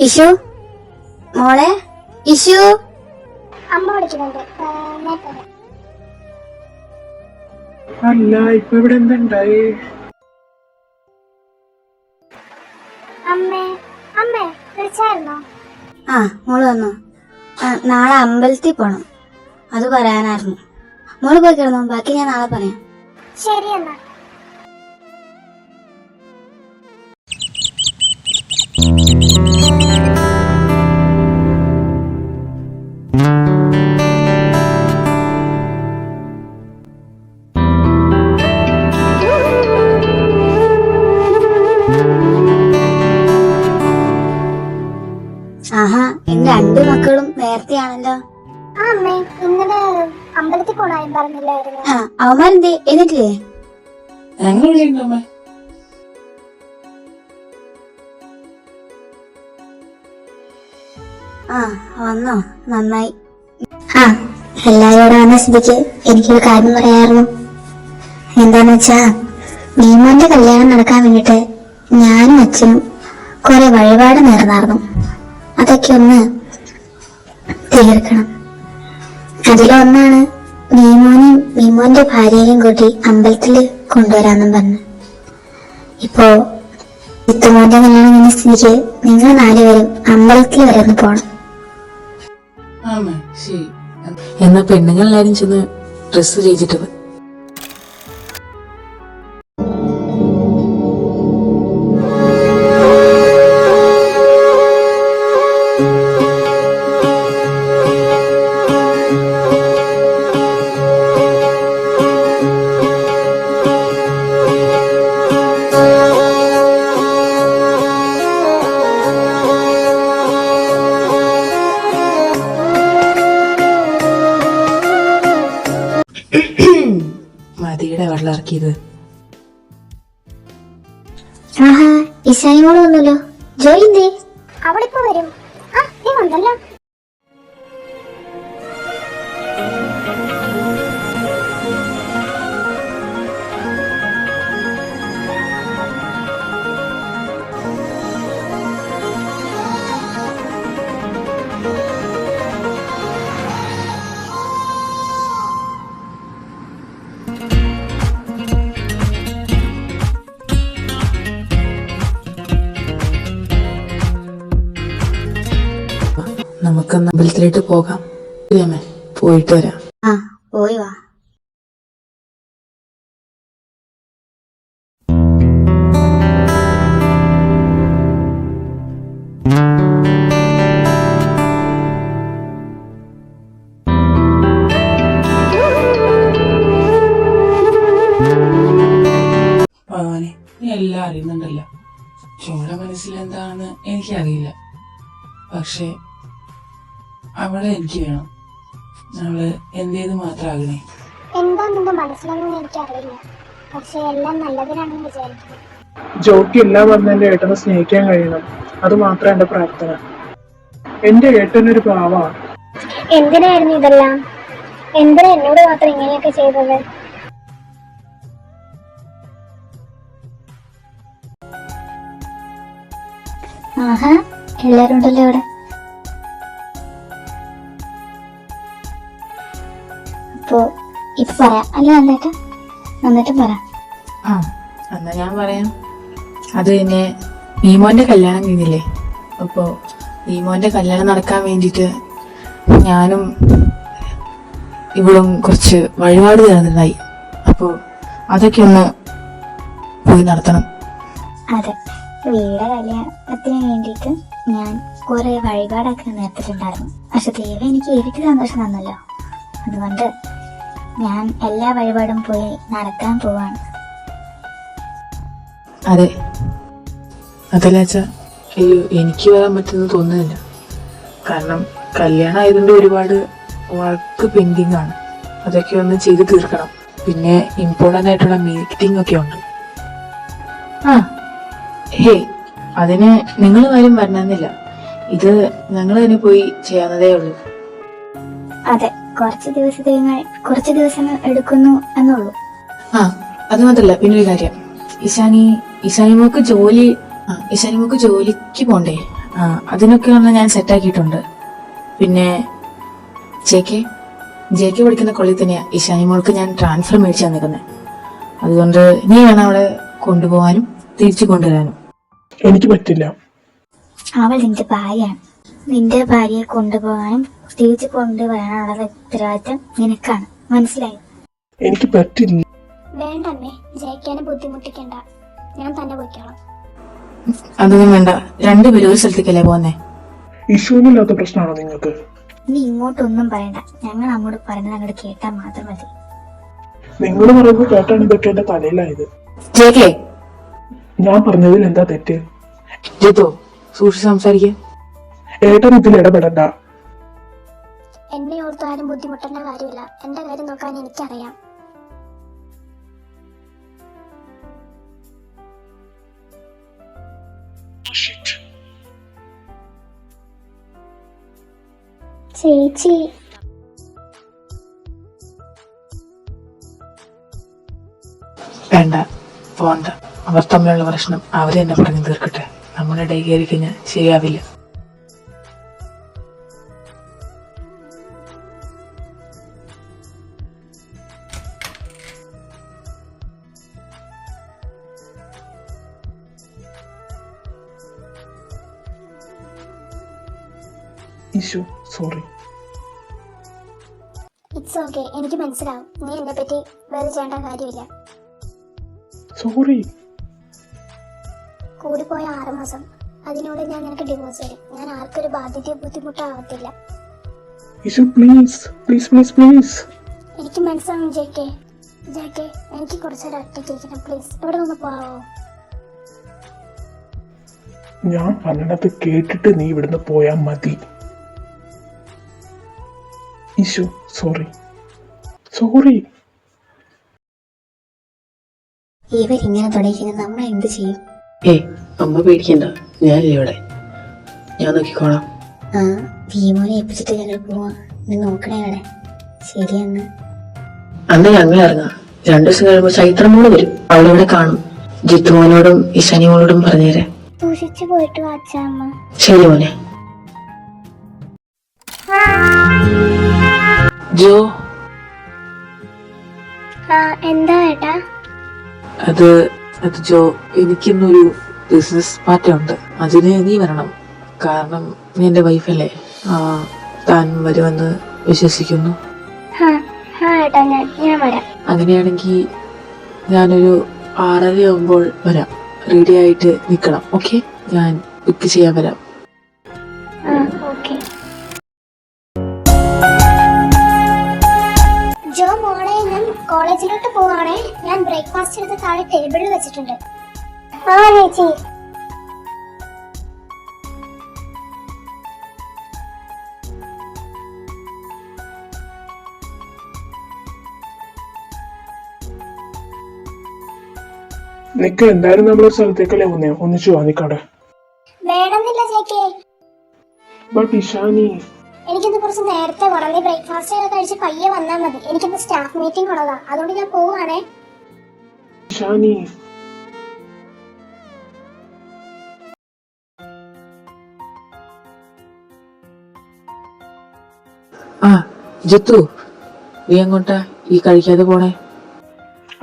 Issue മോളെ, issue. അമ്മ വിളിക്കുന്നുണ്ട്. അല്ല, ഇപ്പൊ ഇവിടെ എന്തുണ്ടായി? അമ്മേ അമ്മേ വിളിച്ചായിരുന്നോ? ആ, മോള് വന്നോ? നാളെ അമ്പലത്തിൽ പോണം, അത് പറയാനായിരുന്നു. മോള് പോയി കിടന്നോ, ബാക്കി ഞാൻ നാളെ പറയാം. ശരി എന്നാ. ആഹാ, എന്റെ രണ്ടു മക്കളും നേരത്തെയാണല്ലോ. ആ അമ്മേ, ഇന്നലെ അമ്പലത്തിൽ പോണായും പറഞ്ഞില്ലായിരുന്നു. ആ, അവന്മാരെന്തേ എന്നിട്ടില്ലേ? ആ, വന്നോ, നന്നായി. ആ, എല്ലാവരോടും വന്ന സ്ഥിതിക്ക് എനിക്കൊരു കാര്യം പറയായിരുന്നു. എന്താന്ന് വെച്ചാ, ഭീമോന്റെ കല്യാണം നടക്കാൻ വേണ്ടിട്ട് ഞാനും അച്ഛനും കുറെ വഴിപാട് നേർന്നായിരുന്നു. അതൊക്കെ ഒന്ന് തീർക്കണം. അതിലൊന്നാണ് ഭീമോനെയും ഭീമോന്റെ ഭാര്യയെയും കൂട്ടി അമ്പലത്തില് കൊണ്ടുവരാന്നും പറഞ്ഞു. ഇപ്പോ ചിത്തുമോന്റെ കല്യാണം കഴിഞ്ഞ സ്ഥിതിക്ക് നിങ്ങൾ 4 പേരും അമ്പലത്തിൽ വരെ ഒന്ന് പോണം. ശരി, എന്നാ പെണ്ണുങ്ങളെല്ലാരും ചെന്ന് ഡ്രസ് ചെയ്തിട്ട് മതിയുടെ വെള്ളം ഇറക്കിയത്. ആഹാ, ഇശാനിമോള് വന്നല്ലോ. ജോലി എന്തേ? അവളിപ്പോ വരും. ആ, നീ വന്നല്ലോ. നമുക്ക് അമ്പലത്തിലേക്ക് പോകാം. പോയിട്ട് വരാം. ആ, പോയി വാ. ഭഗവാനെ, നീ എല്ലാം അറിയുന്നുണ്ടല്ലോ. ചോടെ മനസ്സിലെന്താണെന്ന് എനിക്കറിയില്ല. പക്ഷെ അവളെ എനിക്ക് വേണം. അവള് എന്റേത് മാത്രാകണേ. എന്താ നിന്റെ മനസ്സിലൊന്നും എനിക്കറിയില്ല. പക്ഷെ എല്ലാം നല്ലതിനാണെന്ന് വിചാരിക്കുന്നു. ജോക്ക് എല്ലാം വന്ന് എന്റെ ഏട്ടനെ സ്നേഹിക്കാൻ കഴിയണം. അത് മാത്രം എന്റെ പ്രാർത്ഥന. എന്റെ ഏട്ടനൊരു പാവമാണ്. എന്തിനായിരുന്നു ഇതെല്ലാം? എന്തിനാ എന്നോട് മാത്രം ഇങ്ങനെയൊക്കെ ചെയ്തത്? ആഹാ, എല്ലാരും ഉണ്ടല്ലോ ഇവിടെ. അപ്പോ ഇപ്പൊ പറയാം അല്ല നന്നായിട്ട്? നന്നായിട്ടും പറ. ആ, എന്നാ ഞാൻ പറയാം. അത് പിന്നെ ഭീമോന്റെ കല്യാണം കഴിഞ്ഞില്ലേ? അപ്പോ ഭീമോന്റെ കല്യാണം നടക്കാൻ വേണ്ടിട്ട് ഞാനും ഇവളും കുറച്ച് വഴിപാട് തരുന്നതായി. അപ്പോ അതൊക്കെ ഒന്ന് പോയി നടത്തണം. അതെ, വീടെ കല്യാണത്തിന് വേണ്ടിയിട്ട് ഞാൻ കുറെ വഴിപാടൊക്കെ നേർത്തിട്ടുണ്ടായിരുന്നു. പക്ഷെ ദൈവം എനിക്ക് ഇരട്ടി സന്തോഷം തന്നല്ലോ. അതുകൊണ്ട് ഞാൻ എല്ലാ വഴിപാടും പോയി നടത്താൻ പോവാണ്. അതെ, അതല്ല അച്ഛാ, അയ്യോ എനിക്ക് വരാൻ പറ്റുമെന്ന് തോന്നുന്നില്ല. കാരണം കല്യാണം ആയതുകൊണ്ട് ഒരുപാട് വർക്ക് പെൻഡിങ് ആണ്. അതൊക്കെ ഒന്ന് ചെയ്ത് തീർക്കണം. പിന്നെ ഇമ്പോർട്ടൻ്റ് ആയിട്ടുള്ള മീറ്റിംഗ് ഒക്കെ ഉണ്ട്. ആ ഹേ, അതിന് നിങ്ങൾ കാര്യം വരണമെന്നില്ല. ഇത് ഞങ്ങൾ തന്നെ പോയി ചെയ്യാവുന്നതേ ഉള്ളൂ. അതെ, കുറച്ച് ദിവസങ്ങൾ എടുക്കുന്നു എന്നുള്ളൂ. ആ, അത് മാത്രല്ല, പിന്നൊരു കാര്യം, ഇശാനിമോക്ക് ജോലിക്ക് പോണ്ടേ? അതിനൊക്കെ ഒന്ന് ഞാൻ സെറ്റാക്കിയിട്ടുണ്ട്. പിന്നെ ജെ കെ പഠിക്കുന്ന കൊള്ളി തന്നെയാ ഇഷാനി മോൾക്ക് ഞാൻ ട്രാൻസ്ഫർ മേടിച്ചു തന്നിരിക്കുന്നത്. അതുകൊണ്ട് നീ വേണം അവളെ കൊണ്ടുപോകാനും തിരിച്ചു കൊണ്ടുവരാനും. എനിക്ക് പറ്റില്ല. അവൾ നിന്റെ ഭാര്യയാണ്. നിന്റെ ഭാര്യയെ കൊണ്ടുപോകാനും തിരിച്ചു കൊണ്ടുവരാനുള്ള ഉത്തരവാദിത്തം നിനക്കാണ്. മനസ്സിലായോ? എനിക്ക് പറ്റില്ല. വേണ്ടമ്മേ, ജയിക്കാനെ ബുദ്ധിമുട്ടിക്കണ്ട, ഞാൻ തന്നെ പോയിക്കോളാം. അതൊന്നും വേണ്ട, രണ്ടുപേരും ഒരു സ്ഥലത്തേക്കല്ലേ പോന്നേ. ഇഷ്യൂനില്ലാത്ത പ്രശ്നമാണോ നിങ്ങൾക്ക്? നീ ഇങ്ങോട്ടൊന്നും പറയണ്ട, ഞങ്ങൾ അങ്ങോട്ട് പറയുന്നത് അങ്ങോട്ട് കേട്ടാൽ മാത്രം മതി. നിങ്ങൾ പറയുമ്പോൾ കേട്ടാണ് ഇതൊക്കെ എന്റെ തലയിലായത്. ജെ കെ, ഞാൻ പറഞ്ഞതിൽ എന്താ തെറ്റ്? ജിത്തു സൂക്ഷിച്ച് സംസാരിക്കുക. ഏട്ടൻ ഇതിൽ ഇടപെടണ്ട. എന്നെ ഓർത്താരും ബുദ്ധിമുട്ടേണ്ട കാര്യമില്ല, എന്റെ കാര്യം നോക്കാൻ എനിക്കറിയാം. ചേച്ചി, വേണ്ട, പോണ്ട. അവർ തമ്മിലുള്ള പ്രശ്നം അവരെ തന്നെ പറഞ്ഞു തീർക്കട്ടെ. നമ്മുടെ ഇടയിൽ കയറി കഴിഞ്ഞാൽ ശരിയാവില്ല. Issue sorry. ഇറ്റ്സ് ഓക്കെ, എനിക്ക് മനസ്സിലാവും. നീ എന്നെ പറ്റി വേറെ ചെയ്യേണ്ട കാര്യമില്ല. സോറി. കൂടിപ്പോയ 6 മാസം, അതിനോട് ഞാൻ നിനക്ക് ഡിവോഴ്സ് തരും. ഞാൻ ആർക്കൊരു ബാധ്യതയോ ബുദ്ധിമുട്ടാവത്തില്ല. Issue please please please please. എനിക്ക് മനസ്സിലാവും ജെ കെ, എനിക്ക് കുറച്ചേരം ഒറ്റയ്ക്കിരിക്കണം. പ്ലീസ് ഇവിടെ നിന്ന് പോവോ? ഞാൻ പറഞ്ഞത് കേട്ടിട്ട് നീ ഇവിടുന്ന് പോയാൽ മതി. Issue sorry sorry. ഇവരിങ്ങനെ തുടങ്ങിക്കുന്നത് നമ്മൾ എന്ത് ചെയ്യും? അമ്മ പേടിക്കണ്ട, ഞാനില്ലേ ഇവിടെ, ഞാൻ നോക്കിക്കോളാം. ഭീമോനെ ഏൽപ്പിച്ചിട്ട് ഞങ്ങൾ പോവാ. നീ നോക്കണേ അവിടെ. ശരിയെന്ന്. അന്ന് ഞങ്ങൾ ഇറങ്ങാം. 2 ദിവസം കഴിയുമ്പോൾ ചൈത്രമോള് വരും. അവളിവിടെ കാണും. ജിത്തുമോനോടും ഇഷാനി മോളോടും പറഞ്ഞേരെ. സൂക്ഷിച്ചു പോയിട്ട് വാച്ചാമ്മ. ശരി മോനെ. ജോ, എന്താ ഏട്ടാ? അത് ജോ, എനിക്കിന്നൊരു ബിസിനസ് പാർട്ടിയുണ്ട്. അതിന് നീ വരണം. കാരണം നീ എന്റെ വൈഫല്ലേ. താൻ വരുമെന്ന് വിശ്വസിക്കുന്നു. ഏട്ടാ, ഞാൻ വരാം. അങ്ങനെയാണെങ്കിൽ ഞാനൊരു 6:30 ആകുമ്പോൾ വരാം. റെഡി ആയിട്ട് നിൽക്കണം. ഓക്കെ, ഞാൻ പിക്ക് ചെയ്യാൻ വരാം. ഓക്കെ. ജോ മോളെ, ഞാൻ കോളേജിലോട്ട് പോവാണേ. ഞാൻ ബ്രേക്ക്ഫാസ്റ്റ് എടുത്ത് താഴെ ടേബിളിൽ വെച്ചിട്ടുണ്ട്. ചേച്ചി. നിക്ക്, എന്തായാലും നമ്മളൊരു സ്ഥലത്തേക്കല്ലേ പോകുന്നേ. ഒന്നിച്ചു വാ, നിക്കടെ. വേണമെന്നില്ല ചേക്കേ. ബട്ട് ഇഷാനി, എനിക്കിന്ന് കുറച്ച് നേരത്തെ ഉടനെ ബ്രേക്ക്ഫാസ്റ്റ് ഒക്കെ കഴിച്ച് പയ്യെ വന്നാൽ മതി. എനിക്കിന്ന് സ്റ്റാഫ് മീറ്റിംഗ് ഉള്ളതാ, അതുകൊണ്ട് ഞാൻ പോവാണേ. ഇഷാനി. ജിത്തു, നീ എങ്ങോട്ടാ ഈ കഴിക്കാതെ പോണേ?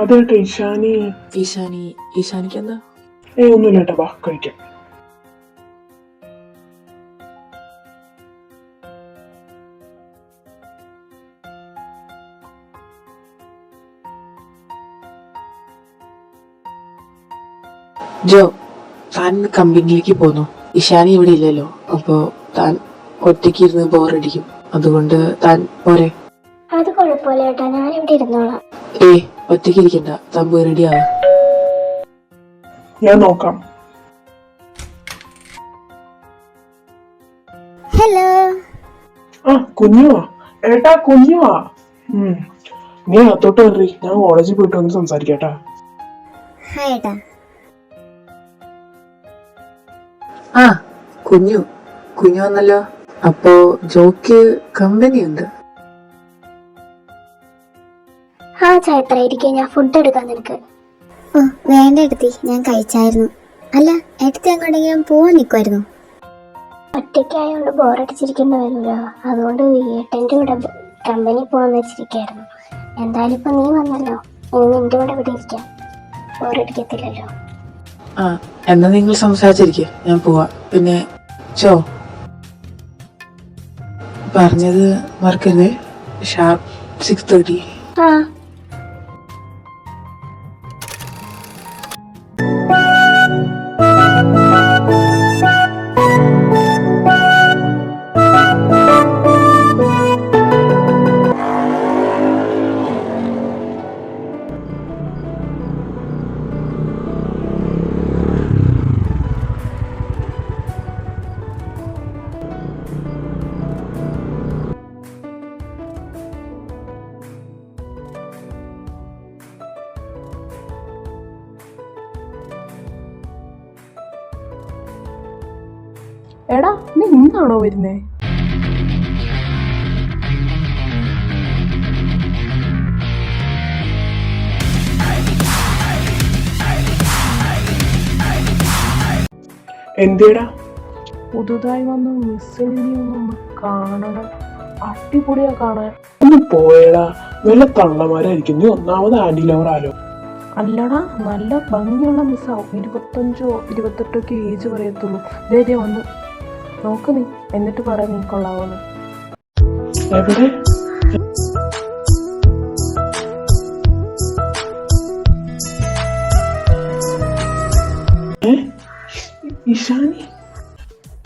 അതേട്ടാ ഇഷാനി. ഈശാനിക്ക് എന്താ? ഒന്നുമില്ല ഏട്ടാ, വാ കഴിക്കാം. ജോ, താൻ കമ്പനിയിലേക്ക് പോന്നു. ഇഷാനി ഇവിടെ ഇല്ലല്ലോ. അപ്പോ താൻ ഒറ്റയ്ക്ക് ഇരുന്ന് ബോറടിക്കും. അതുകൊണ്ട് താൻ പോരെ. അത് കുഴപ്പമില്ല ഏട്ടാ, ഞാൻ ഇവിടെ ഇരുന്നോളാം. ഒറ്റയ്ക്ക് ഇരിക്കണ്ട, താൻ പോയി റെഡി ആവാ. ഞാൻ നോക്കാം. ഹലോ. കുഞ്ഞുവാ. ഏട്ടാ കുഞ്ഞുവാ. നീ അകത്തോട്ട് കയറി, ഞാൻ കോളേജിൽ പോയിട്ട് വന്ന് സംസാരിക്കാട്ടാ. ഹായ് ഏട്ടാ. കുഞ്ഞു വന്നല്ലോ. അപ്പോ ജോക്ക് കമ്പനി ഉണ്ട്. ചൈത്ര ഇരിക്കെ, ഞാൻ ഫുഡ് എടുക്കാൻ നിനക്ക്. വേണ്ട എടുത്തി, ഞാൻ കഴിച്ചായിരുന്നു. അല്ല എടുത്തി അങ്ങോട്ടെങ്കിലും പോവാൻ നിൽക്കുമായിരുന്നു. ഒറ്റയ്ക്കായോണ്ട് ബോറടിച്ചിരിക്കേണ്ടി വരുമല്ലോ, അതുകൊണ്ട് ഏട്ടൻ്റെ കൂടെ കമ്പനി പോകാൻ വെച്ചിരിക്കായിരുന്നു. എന്തായാലും ഇപ്പൊ നീ വന്നല്ലോ, ഇനി നിന്റെ കൂടെ ഇവിടെ ഇരിക്കാം, ബോറടിക്കത്തില്ലല്ലോ. ആ എന്നാ നിങ്ങൾ സംസാരിച്ചിരിക്കുക, ഞാൻ പോവാ. പിന്നെ ചോ പറഞ്ഞത് മറക്കരുത്, ഷാർപ്പ് 6:30. ആ എടാ നീ ഇന്നാണോ വരുന്നേ? എന്തേടാ? പുതുതായി വന്ന മിസ്സിനെ ഒന്ന് കാണണം, അടിപൊളിയാ കാണാൻ. ഒന്ന് പോയടാ, നല്ല തള്ളമാരായിരിക്കും. നീ ഒന്നാമത് ആന്റി ലവർ ആലോ. അല്ലടാ, നല്ല ഭംഗിയുള്ള മിസ്സാവും. 25 28 ഏജ് പറയത്തുള്ളൂ. ഇതേ വന്നു നോക്ക് നീ, എന്നിട്ട് പറ നീ കൊള്ളാവുന്നു. എവിടെ? ഇഷാനി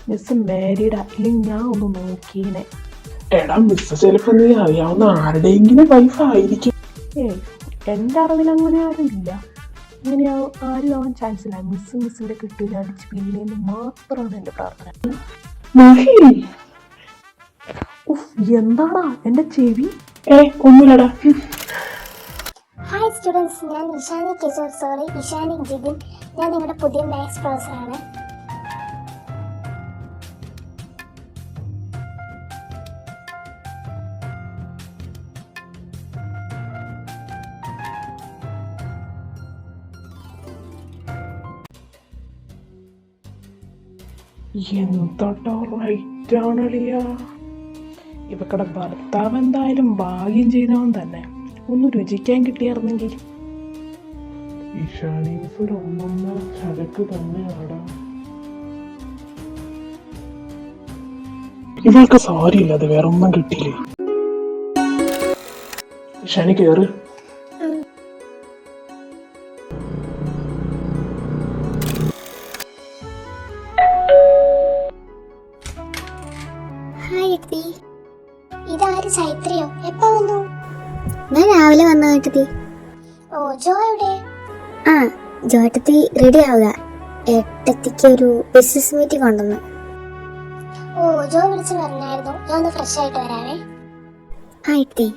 മിസ് മാരീഡ് അല്ലെങ്കിൽ ഞാൻ ഒന്ന് നോക്കീനെ. എടാ മിസ് ചിലപ്പോ നീ അറിയാവുന്ന ആരുടെയെങ്കിലും വൈഫ് ആയിരിക്കും. എന്റെ അറിവിൽ അങ്ങനെ ആരും ഇല്ല. ഇങ്ങനെ ആരും ആവാൻ ചാൻസ് ഇല്ല. മിസ്സിന്റെ കിട്ടില്ല അടിച്ച് പിന്നേന്ന് മാത്രമാണ് എന്റെ പ്രാർത്ഥന. എന്താടാ എന്റെ ചെവി? ഒന്നുമില്ലടാ. ഹായ് സ്റ്റുഡൻസ്, ഞാൻ ഇഷാനി ടീച്ചർ, സോറി ഇഷാനി ജിതിൻ. ഞാൻ നിങ്ങളുടെ പുതിയ മാത്സ് പ്രൊഫസറാണ്. എന്താ റൈറ്റ് ആണളിയാ. ഇവക്കടെ ഭർത്താവ് എന്തായാലും ഭാഗ്യം ചെയ്തവൻ തന്നെ. ഒന്ന് രുചിക്കാൻ കിട്ടിയായിരുന്നെങ്കിൽ. ഈശാനീസ് ഒരു ഒന്നൊന്നര ചരക്ക് തന്നെയാടാ. ഇവൾക്ക് സാരിയില്ല, അത് വേറെ ഒന്നും കിട്ടിയില്ലേ. ഈശാനി കേറ്. ഇതാര്, ചൈത്രയോ? എപ്പോ വന്നു? ഞാൻ രാവിലെ വന്ന ഏട്ടത്തി. ഓ, ജോ എവിടെ? ആ ജോട്ടത്തി റെഡി ആവുക, ഏട്ടത്തിക്ക് ഒരു ബിസിനസ് മീറ്റിംഗ് ഉണ്ടെന്ന്. ഓ, ജോ വിളിച്ച് പറഞ്ഞായിരുന്നു. ഞാൻ ഒന്ന് ഫ്രഷ് ആയിട്ട് വരാവേ. ആ ഏട്ടത്തി.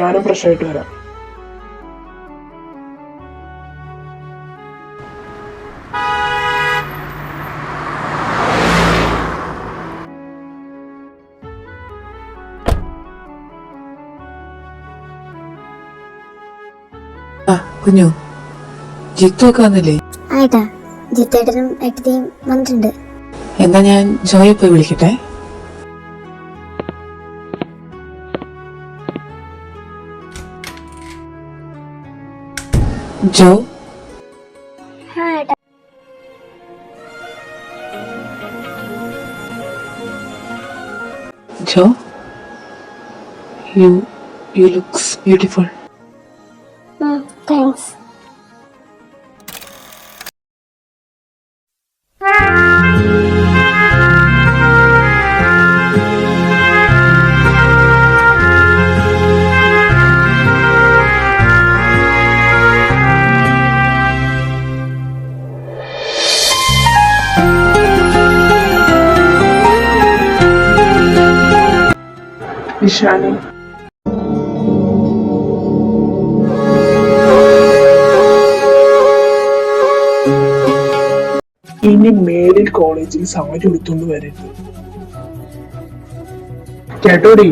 ഞാനും ഫ്രഷ് ആയിട്ട് വരാം. ആ കുഞ്ഞു, ജിത്തു ഒക്കെ വന്നില്ലേ? ആയിട്ടാ, ജിത്തേട്ടനും ഏട്ടത്തിയും വന്നിട്ടുണ്ട്. എന്നാ ഞാൻ ജോയെ പോയി വിളിക്കട്ടെ. ജോ, ജോ, you looks beautiful. Thanks. Ishani, ഇനി മേലിൽ കോളേജിൽ സാരി എടുത്തുകൊണ്ട് വരരുത് കേട്ടോടി.